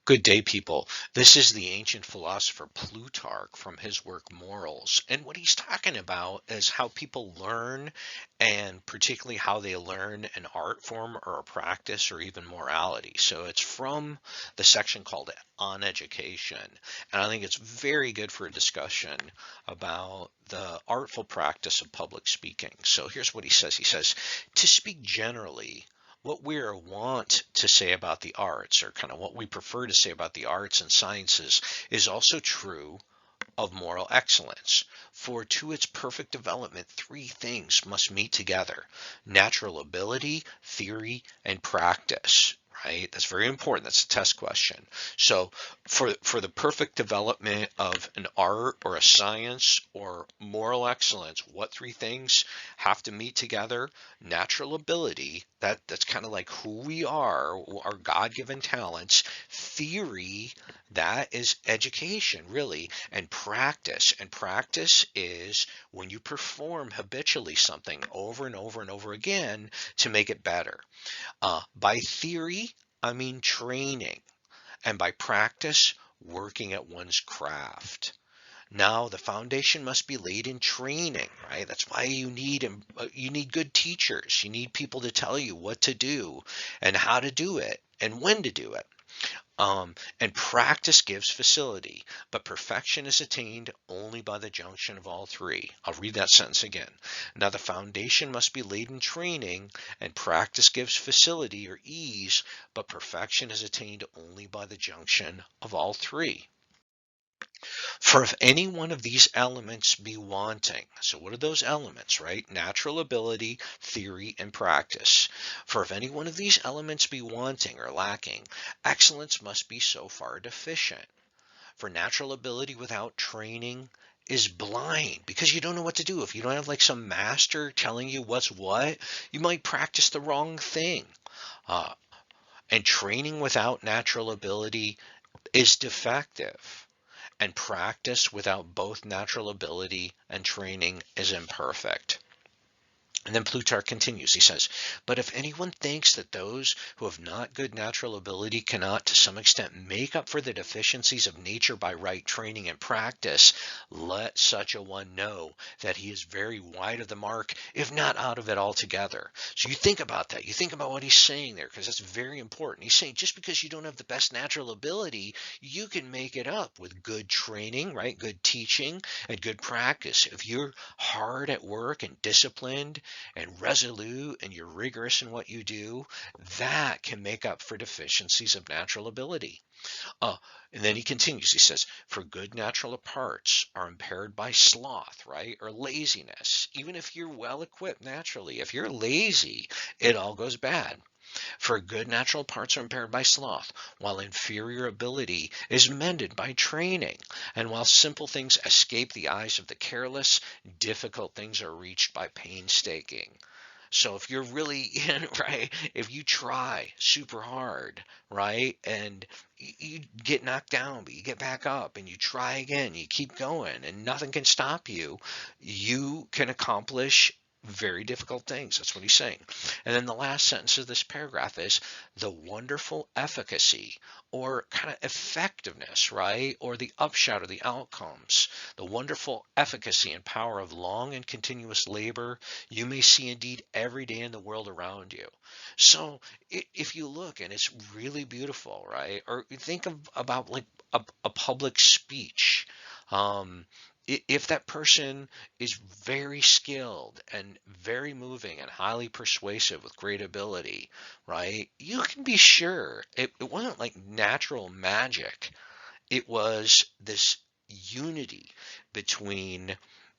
Good day, people. This is the ancient philosopher Plutarch from his work Morals. And what he's talking about is how people learn, and particularly how they learn an art form or a practice or even morality. So it's from the section called On Education. And I think it's very good for a discussion about the artful practice of public speaking. So here's what he says. He says, to speak generally, what we are wont to say about the arts, or kind of what we prefer to say about the arts and sciences, is also true of moral excellence. For to its perfect development, three things must meet together: natural ability, theory, and practice. Right? That's very important. That's a test question. So for the perfect development of an art or a science or moral excellence, what three things have to meet together? Natural ability, that's kind of like who we are, our God-given talents. Theory, that is education, really. And practice is when you perform habitually something over and over and over again to make it better. By theory, I mean training, and by practice, working at one's craft. Now, the foundation must be laid in training, right? That's why you need good teachers. You need people to tell you what to do and how to do it and when to do it. And practice gives facility, but perfection is attained only by the junction of all three. I'll read that sentence again. Now, the foundation must be laid in training, and practice gives facility or ease, but perfection is attained only by the junction of all three. For if any one of these elements be wanting, so what are those elements, right? Natural ability, theory, and practice. For if any one of these elements be wanting or lacking, excellence must be so far deficient. For natural ability without training is blind because you don't know what to do. If you don't have like some master telling you what's what, you might practice the wrong thing. Uh, and training without natural ability is defective. And practice without both natural ability and training is imperfect. And then Plutarch continues. He says, but if anyone thinks that those who have not good natural ability cannot to some extent make up for the deficiencies of nature by right training and practice, let such a one know that he is very wide of the mark, if not out of it altogether. So you think about that. You think about what he's saying there, because that's very important. He's saying just because you don't have the best natural ability, you can make it up with good training, right? Good teaching and good practice. If you're hard at work and disciplined and resolute and you're rigorous in what you do, that can make up for deficiencies of natural ability. Uh, and then he continues, he says, for good natural parts are impaired by sloth, right? Or laziness. Even if you're well equipped naturally, if you're lazy, it all goes bad. For good natural parts are impaired by sloth, while inferior ability is mended by training. And while simple things escape the eyes of the careless, difficult things are reached by painstaking. So if you're really right, if you try super hard, right, and you get knocked down, but you get back up and you try again, you keep going, and nothing can stop you, you can accomplish very difficult things. That's what he's saying. And then the last sentence of this paragraph is the wonderful efficacy or kind of effectiveness, right? Or the upshot or the outcomes, the wonderful efficacy and power of long and continuous labor you may see indeed every day in the world around you. So if you look and it's really beautiful, right? Or think of about like a public speech. Um, if that person is very skilled and very moving and highly persuasive with great ability, right? You can be sure it wasn't like natural magic. It was this unity between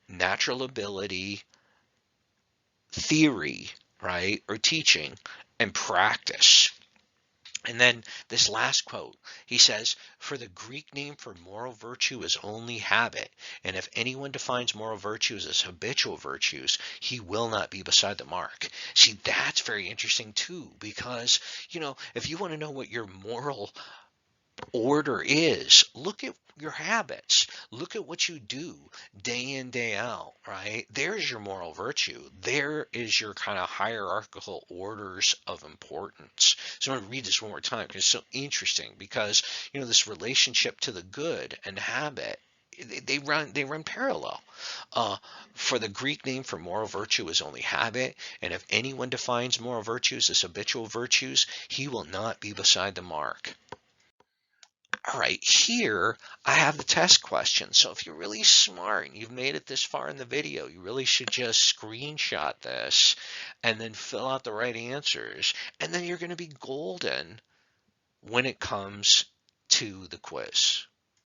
natural ability, theory, right, or teaching, and practice. And then this last quote, he says, for the Greek name for moral virtue is only habit. And if anyone defines moral virtues as habitual virtues, he will not be beside the mark. See, that's very interesting too, because, if you want to know what your moral Order is, look at your habits. Look at what you do day in, day out, right? There's your moral virtue. There is your kind of hierarchical orders of importance. So I'm going to read this one more time because it's so interesting because, this relationship to the good and habit, they run parallel. Uh, for the Greek name for moral virtue is only habit, and if anyone defines moral virtues as habitual virtues, he will not be beside the mark. All right, here I have the test question. So if you're really smart and you've made it this far in the video, you really should just screenshot this and then fill out the right answers. And then you're going to be golden when it comes to the quiz.